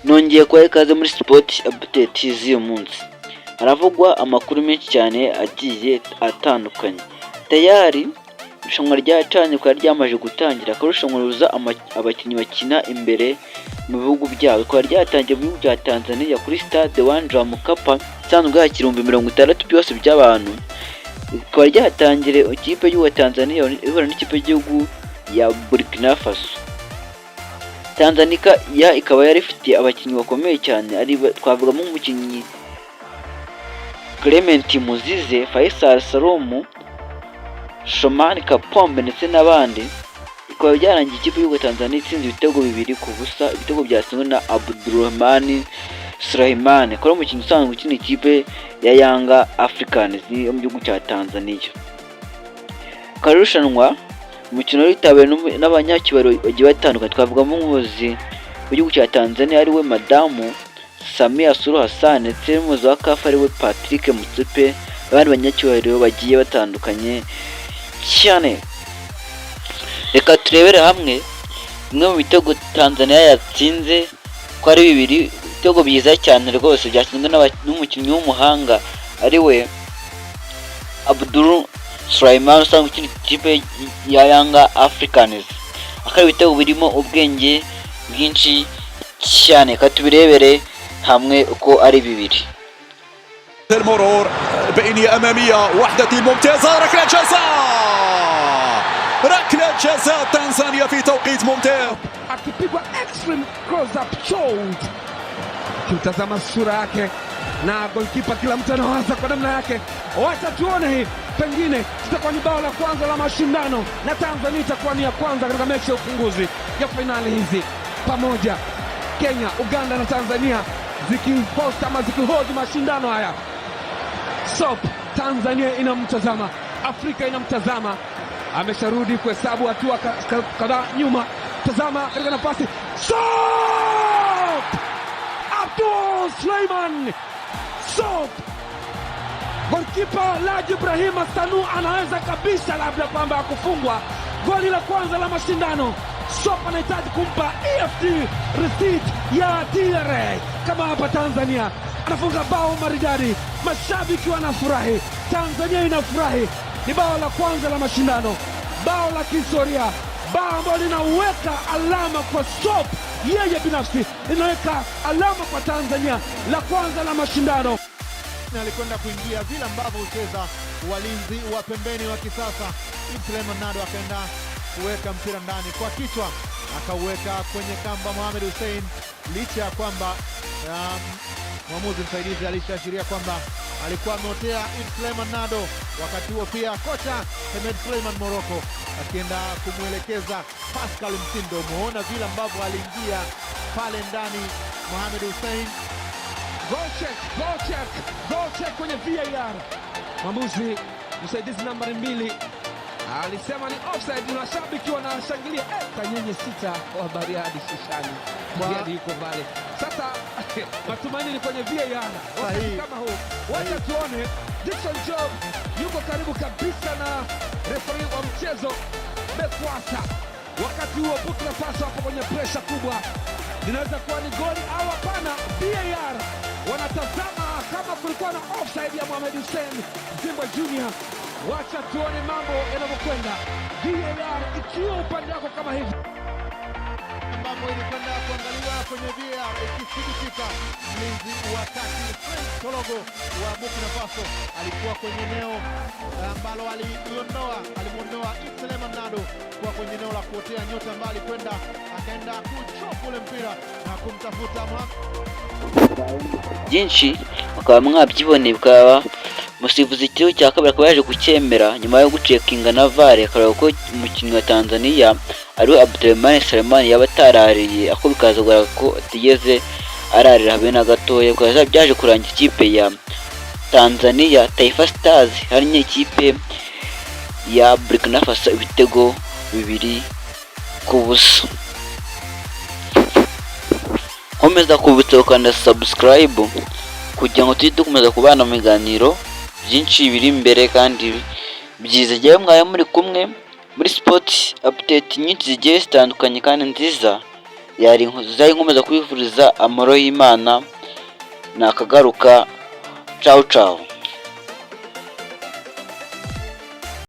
Nongeye kubaha ikaze muri Sport Update z'uyu munsi. Haravugwa amakuru menshi cyane agiye atandukanye. Tayari irushanwa ryacanye kwa ryamaje gutangira, akarushanwa ruza abakinnyi bakina imbere mu bihugu byabo. Kwa ryatangiye mu gihugu cya Tanzania kuri stade Wanja Mkapa, isanzwe yakira 60,000 byose by'abantu. Kwa ryatangire ikipe y'u Tanzania ihura n'ikipe y'igihugu ya Burkina Faso. Tanzania ikaba yari ifite abakinnyi bakomeye cyane, ari twavugamo umukinnyi Clement Muzize, Faisal Salum, Shomari Kapombe ndetse n'abandi. Ikaba byarangiye ikipe y'u Tanzania itsinze ibitego 2-0, ibitego byatsinzwe na Abdulrahman Sulaiman, akaba umukinnyi usanzwe ukina ikipe ya Yanga Africans yo mu gihugu cya Tanzania. Karushanwa umukino witabiwe n'abanyacyubahiro bagiye batandukanye, twavugamo umuyobozi w'igihugu cya Tanzania ariwe Madamu Samia Suluhu Hassan ndetse n'umuyobozi wa CAF ariwe Patrick Motsepe, abandi banyacyubahiro bagiye batandukanye cyane. Reka turebere hamwe bimwe mu bitego Tanzania yatsinze ko ari 2, ibitego byiza cyane rwose byatsinzwe n'umukinnyi w'umuhanga ariwe Abdul Sulaiman usanzwe ukina ikipe ya Yanga Africans. Akaba ibitego birimo ubwenge bwinshi cyane, katubirebere hamwe uko ari 2. المرور بينية أمامية وحدة ممتازة، ركلة جزاء تنزانيا في توقيت ممتاز. Akipigwa extreme close up shot. Kitazama sura yake na goalkeeper, kila mtu anawaza kwa namna yake. Wacha tuone hii, pengine tutakuwa ni bao la kwanza la mashindano na Tanzania itakuwa ni ya kwanza katika mechi ya ufunguzi ya finali hizi. Pamoja Kenya, Uganda na Tanzania zikihost ama zikihodhi mashindano haya. Sop, Tanzania inamtazama, Afrika inamtazama. Amesharudi kuhesabu hatua kadhaa nyuma. Tazama katika nafasi. Sop! Abdul Sulaiman. Sop! Goalkeeper Laji Ibrahim Stanu anaweza kabisa labda kwamba kufungwa goli la kwanza la mashindano. Sop anahitaji kumpa EFD receipt ya TRA kama hapa Tanzania anafunga bao maridadi. Mashabiki wanafurahi, Tanzania inafurahi. Ni bao la kwanza la mashindano, bao la kihistoria, bao ambalo linaweka alama kwa Sop. Yeye binafsi linaweka alama kwa Tanzania, la kwanza la mashindano. Alikwenda kuingia vile ambavyo ucheza walinzi wa pembeni wa kisasa. Suleiman Nado akaenda kuweka mpira ndani kwa kichwa, akauweka kwenye kamba Mohamed Hussein, licha ya kwamba mwamuzi msaidizi alishaashiria kwamba alikuwa ameotea Suleiman Nado. Wakati huo pia kocha Ahmed Suleiman Morocco akienda kumwelekeza Pascal Msindo. Muona vile ambavyo aliingia pale ndani Mohamed Hussein. Goal check kwenye VAR. Mwamuzi msaidizi nambari 2 alisema ni offside, na mashabiki wanashangilia. Kanyenye 6 wa Bariadi Shishani Bariadi yuko pale. Sasa matumaini ni kwenye VAR sahihi kama huu. Wacha tuone. Dickson Job yuko karibu kabisa na referee wa mchezo Bekwasa. Wakati huo Burkina Faso hapo kwenye pressure kubwa, linaweza kuwa ni goli au hapana. VAR wanatazama kama kulikuwa na offside ya Mohamed Hussein Zimbwe Junior. Wacha tuone mambo yanavyokwenda. VAR ikiwa upande wako kama hivi, mambo ilikwenda kuangaliwa kwenye VAR ikithibitika. Mlinzi wa kati Frank Tologo wa Burkina Faso alikuwa kwenye eneo ambalo alimuondoa Suleiman Nado kwa kwenye eneo la kuotea nyota, mbali kwenda akaenda kuchoka ule mpira na kumtafuta byinshi bakaba mwabyiboneye. Bukaba musifuzi cyo cya kabiri akaba yaje kucyemera nyuma yo gucekinga na VAR, akareba ko umukinnyi wa Tanzania ari Abdulrahman Sulaiman yaba atarariye, ako bikazagora ko atigeze ararira habe na gatoya. Bikaza byaje kurangira ikipe ya Tanzania Taifa Stars hari ikipe ya Burkina Faso ibitego 2-0. Komeza kubitsa ukanda subscribe kugira ngo tujye dukomeza kubana mu biganiro byinshi biri imbere kandi byiza. Jyewe mwaye muri kumwe muri Sport Update nyinshi zigiye zitandukanye kandi nziza. yari nkomeza kwifuriza amahoro y'Imana nakagaruka. Ciao ciao.